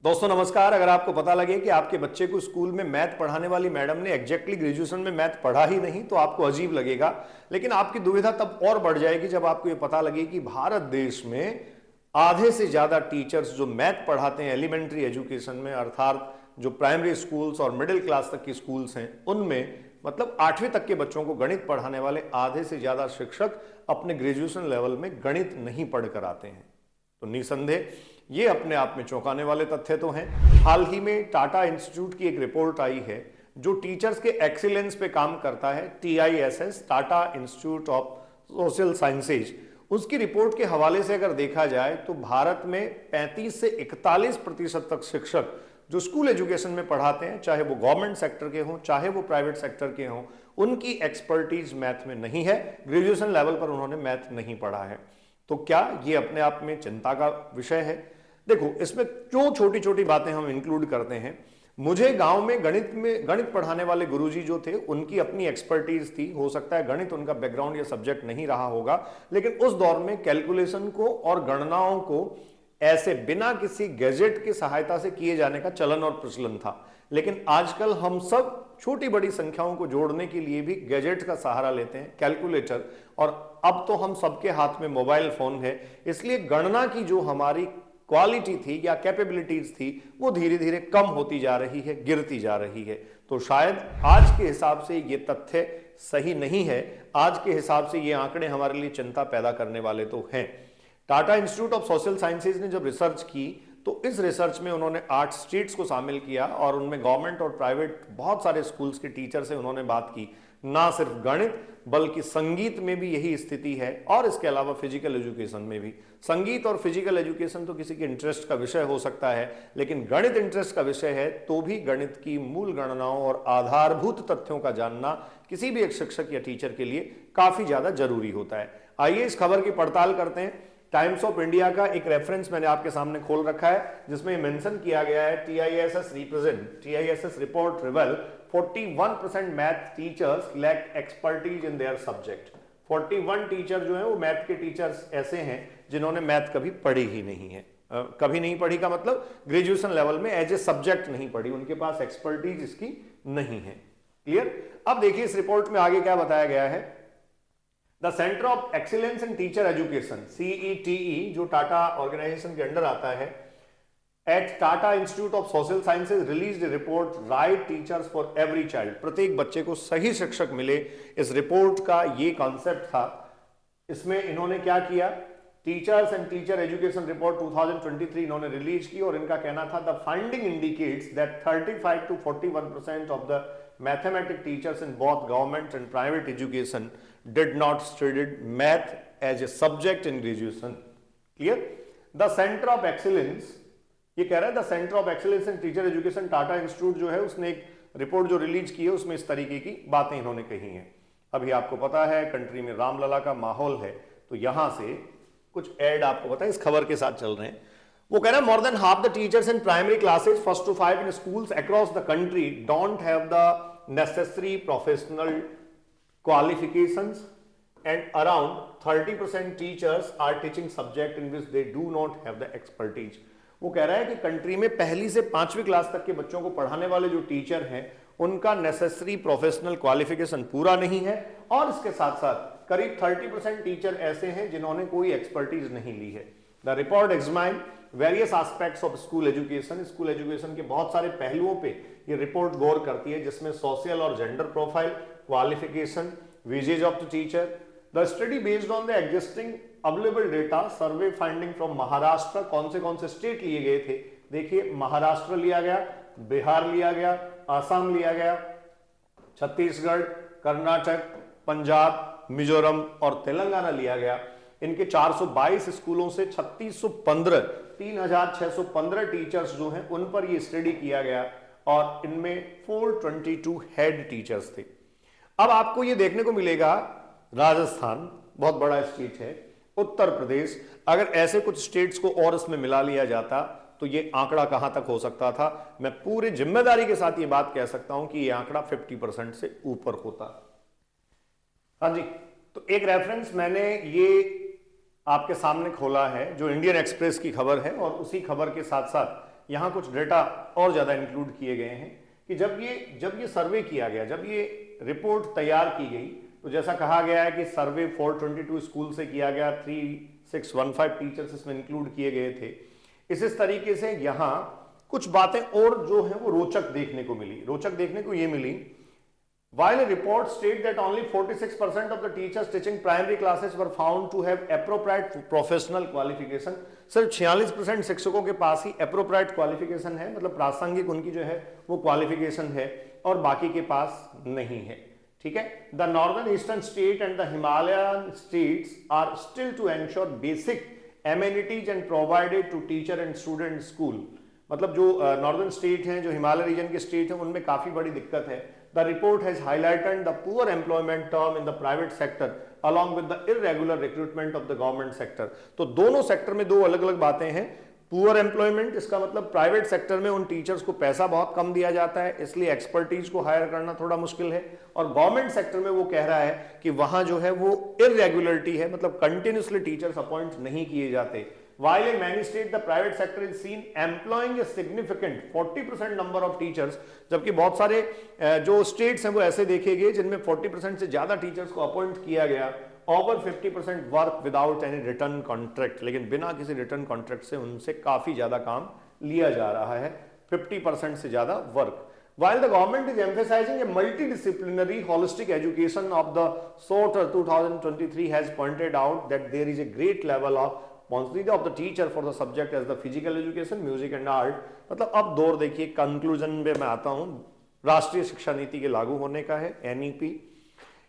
दोस्तों नमस्कार। अगर आपको पता लगे कि आपके बच्चे को स्कूल में मैथ पढ़ाने वाली मैडम ने एग्जैक्टली ग्रेजुएशन में मैथ पढ़ा ही नहीं तो आपको अजीब लगेगा, लेकिन आपकी दुविधा तब और बढ़ जाएगी जब आपको यह पता लगे कि भारत देश में आधे से ज्यादा टीचर्स जो मैथ पढ़ाते हैं एलिमेंट्री एजुकेशन में, अर्थात जो प्राइमरी स्कूल्स और मिडिल क्लास तक की स्कूल्स हैं उनमें, मतलब 8वीं तक के बच्चों को गणित पढ़ाने वाले आधे से ज्यादा शिक्षक अपने ग्रेजुएशन लेवल में गणित नहीं पढ़कर आते हैं। तो निसंदेह ये अपने आप में चौंकाने वाले तथ्य तो हैं। हाल ही में टाटा इंस्टीट्यूट की एक रिपोर्ट आई है जो टीचर्स के एक्सीलेंस पे काम करता है, TISS, Tata institute of social sciences. उसकी रिपोर्ट के हवाले से अगर देखा जाए तो भारत में 35 से 41% तक शिक्षक जो स्कूल एजुकेशन में पढ़ाते हैं, चाहे वो गवर्नमेंट सेक्टर के हों चाहे वो प्राइवेट सेक्टर के हों, उनकी एक्सपर्टीज मैथ में नहीं है। ग्रेजुएशन लेवल पर उन्होंने मैथ नहीं पढ़ा है। तो क्या ये अपने आप में चिंता का विषय है? देखो, इसमें जो छोटी छोटी बातें हम इंक्लूड करते हैं, मुझे गांव में गणित पढ़ाने वाले गुरुजी जो थे उनकी अपनी एक्सपर्टीज थी। हो सकता है गणित उनका बैकग्राउंड या सब्जेक्ट नहीं रहा होगा, लेकिन उस दौर में कैलकुलेशन को और गणनाओं को ऐसे बिना किसी गैजेट की सहायता से किए जाने का चलन और प्रचलन था। लेकिन आजकल हम सब छोटी बड़ी संख्याओं को जोड़ने के लिए भी गैजेट का सहारा लेते हैं, कैलकुलेटर, और अब तो हम सबके हाथ में मोबाइल फोन है। इसलिए गणना की जो हमारी क्वालिटी थी या कैपेबिलिटीज थी वो धीरे धीरे कम होती जा रही है, गिरती जा रही है। तो शायद आज के हिसाब से ये तथ्य सही नहीं है। आज के हिसाब से ये आंकड़े हमारे लिए चिंता पैदा करने वाले तो हैं। Tata institute of social sciences ने जब रिसर्च की तो इस रिसर्च में उन्होंने 8 स्टेट्स को शामिल किया और उनमें गवर्नमेंट और प्राइवेट बहुत सारे स्कूल्स के टीचर से उन्होंने बात की। ना सिर्फ गणित बल्कि संगीत में भी यही स्थिति है, और इसके अलावा फिजिकल एजुकेशन में भी। संगीत और फिजिकल एजुकेशन तो किसी के इंटरेस्ट का विषय हो सकता है, लेकिन गणित इंटरेस्ट का विषय है तो भी गणित की मूल गणनाओं और आधारभूत तथ्यों का जानना किसी भी एक शिक्षक या टीचर के लिए काफी ज्यादा जरूरी होता है। आइए इस खबर की पड़ताल करते हैं। टाइम्स ऑफ इंडिया का एक रेफरेंस मैंने आपके सामने खोल रखा है जिसमें मेंशन किया गया है TISS report reveal 41% math teachers lack expertise in their subject. 41 teacher जो है वो मैथ के टीचर्स ऐसे हैं जिन्होंने मैथ कभी पढ़ी ही नहीं है। कभी नहीं पढ़ी का मतलब ग्रेजुएशन लेवल में एज ए सब्जेक्ट नहीं पढ़ी, उनके पास एक्सपर्टीज इसकी नहीं है। क्लियर? अब देखिए इस रिपोर्ट में आगे क्या बताया गया है। The centre of excellence in teacher education, CETE, जो टाटा ऑर्गेनाइजेशन के अंडर आता है, at Tata institute of social sciences released a report right teachers for every child. प्रत्येक बच्चे को सही शिक्षक मिले, इस रिपोर्ट का ये कॉन्सेप्ट था। इसमें इन्होंने क्या किया, teachers and teacher education report 2023 इन्होंने रिलीज की और इनका कहना था the finding indicates that 35 to 41% of the mathematic teachers in both government and private education did not studied math as a subject in graduation. Clear? The center of excellence, ये कह रहा है the centre of excellence in teacher education, Tata institute जो है उसने एक report जो release की है उसमें इस तरीके की बातें इन्होंने कही हैं। अभी आपको पता है कंट्री में रामलला का माहौल है, तो यहां से कुछ एड आपको पता है इस खबर के साथ चल रहे हैं। वो कह रहा है more than half the teachers in primary classes 1 to 5 in schools across the country don't have the necessary professional qualifications and around 30% teachers are teaching subject in which they do not have the expertise। वो कह रहा है कि country में पहली से 5वीं class तक के बच्चों को पढ़ाने वाले जो टीचर हैं उनका नेसेसरी प्रोफेशनल क्वालिफिकेशन पूरा नहीं है, और इसके साथ साथ करीब 30% टीचर ऐसे हैं जिन्होंने कोई एक्सपर्टीज नहीं ली है। The report examine various aspects of school education, school education के बहुत सारे पहलुओं पे ये रिपोर्ट गौर करती है, जिसमें सोशल और gender profile, qualification, wages of the teacher. The study based on the existing available data, survey finding from Maharashtra. कौन से स्टेट लिए गए थे? देखिए, महाराष्ट्र लिया गया, बिहार लिया गया, आसाम लिया गया, छत्तीसगढ़, कर्नाटक, पंजाब, मिजोरम और तेलंगाना लिया गया। इनके 422 स्कूलों से 3615 टीचर्स जो हैं उन पर ये स्टडी किया गया, और इनमें 422 हेड टीचर्स थे। अब आपको ये देखने को मिलेगा राजस्थान बहुत बड़ा स्टेट है, उत्तर प्रदेश, अगर ऐसे कुछ स्टेट्स को और इसमें मिला लिया जाता तो ये आंकड़ा कहां तक हो सकता था। मैं पूरी जिम्मेदारी के साथ ये बात कह सकता हूं कि ये आंकड़ा 50% से ऊपर होता। हाँ जी, तो एक रेफरेंस मैंने ये आपके सामने खोला है जो इंडियन एक्सप्रेस की खबर है, और उसी खबर के साथ साथ यहां कुछ डेटा और ज्यादा इंक्लूड किए गए हैं कि जब ये सर्वे किया गया, जब ये रिपोर्ट तैयार की गई, तो जैसा कहा गया है कि सर्वे 422 स्कूल से किया गया, 3615 टीचर्स इसमें इंक्लूड किए गए थे। इस तरीके से यहां कुछ बातें और जो है वो रोचक देखने को मिली। रोचक देखने को ये मिली, while a report state that only 46% of the teachers teaching primary classes were found to have appropriate professional qualification, सिर्फ 46% शिक्षकों के पास ही appropriate qualification है, मतलब प्रासंगिक उनकी जो है वो qualification है, और बाकी के पास नहीं है। ठीक है, the northern eastern state and the Himalayan states are still to ensure basic amenities and provided to teacher and student school। मतलब जो नॉर्दर्न स्टेट हैं, जो हिमालय रीजन के स्टेट हैं, उनमें काफी बड़ी दिक्कत है। The report has highlighted the poor employment term in the private sector along with the irregular recruitment of the government sector। तो दोनों सेक्टर में दो अलग अलग बातें हैं। पुअर एम्प्लॉयमेंट, इसका मतलब प्राइवेट सेक्टर में उन टीचर्स को पैसा बहुत कम दिया जाता है, इसलिए एक्सपर्टीज को हायर करना थोड़ा मुश्किल है। और गवर्नमेंट सेक्टर में वो कह रहा है कि वहां जो है वो इरेगुलरिटी है, मतलब कंटिन्यूसली टीचर्स अपॉइंट नहीं किए जाते। While in many states the private sector is seen employing a significant 40% number of teachers, जबकि बहुत सारे जो स्टेट्स हैं वो ऐसे देखे गए जिनमें 40% से ज्यादा टीचर्स को अपॉइंट किया गया। Over 50% work without any return contract, लेकिन बिना किसी रिटर्न कॉन्ट्रैक्ट से उनसे काफी ज्यादा काम लिया जा रहा है, 50% से ज्यादा work. While the government is emphasizing a multidisciplinary holistic education of the sort, 2023 has pointed out that there is a great level of responsibility of the teacher for the subject as the physical education, music and art। मतलब अब दौर देखिए, conclusion में मैं आता हूं, राष्ट्रीय शिक्षा नीति के लागू होने का है, एनईपी।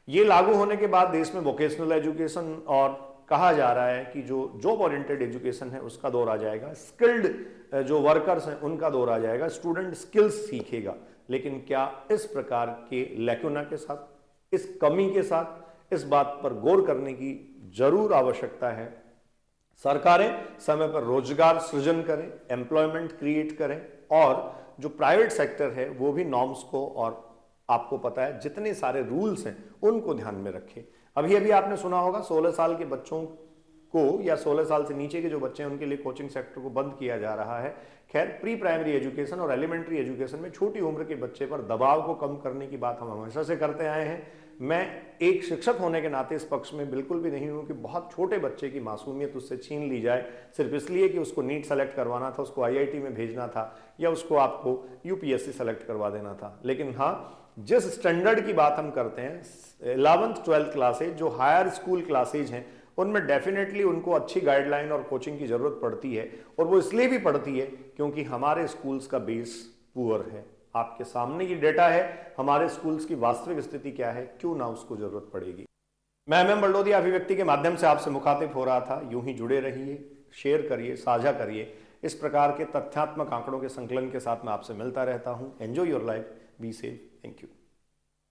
ये लागू होने के बाद देश में वोकेशनल एजुकेशन और कहा जा रहा है कि जो जॉब ओरिएंटेड एजुकेशन है उसका दौर आ जाएगा, स्किल्ड जो वर्कर्स हैं उनका दौर आ जाएगा, स्टूडेंट स्किल्स सीखेगा। लेकिन क्या इस प्रकार के लैक्यूना के साथ, इस कमी के साथ, इस बात पर गौर करने की जरूर आवश्यकता है। सरकारें समय पर रोजगार सृजन करें, एम्प्लॉयमेंट क्रिएट करें, और जो प्राइवेट सेक्टर है वो भी नॉर्म्स को, और आपको पता है जितने सारे रूल्स हैं उनको ध्यान में रखें। अभी आपने सुना होगा 16 साल के बच्चों को या 16 साल से नीचे के जो बच्चे हैं उनके लिए कोचिंग सेक्टर को बंद किया जा रहा है। खैर, प्री प्राइमरी एजुकेशन और एलिमेंट्री एजुकेशन में छोटी उम्र के बच्चे पर दबाव को कम करने की बात हम हमेशा से करते आए हैं। मैं एक शिक्षक होने के नाते इस पक्ष में बिल्कुल भी नहीं हूं कि बहुत छोटे बच्चे की मासूमियत उससे छीन ली जाए सिर्फ इसलिए कि उसको नीट सेलेक्ट करवाना था, उसको आईआईटी में भेजना था, या उसको आपको यूपीएससी सेलेक्ट करवा देना था। लेकिन हाँ, जिस स्टैंडर्ड की बात हम करते हैं, 11th 12th क्लासेज, जो हायर स्कूल क्लासेज हैं, उनमें डेफिनेटली उनको अच्छी गाइडलाइन और कोचिंग की जरूरत पड़ती है, और वो इसलिए भी पड़ती है क्योंकि हमारे स्कूल्स का बेस पुअर है। आपके सामने ये डेटा है, हमारे स्कूल्स की वास्तविक स्थिति क्या है, क्यों ना उसको जरूरत पड़ेगी। मैं एमएम बलडोदिया अभिव्यक्ति के माध्यम से आपसे मुखातिब हो रहा था। यूं ही जुड़े रहिए, शेयर करिए, साझा करिए। इस प्रकार के तथ्यात्मक आंकड़ों के संकलन के साथ मैं आपसे मिलता रहता हूं। Enjoy your life, be safe, thank you.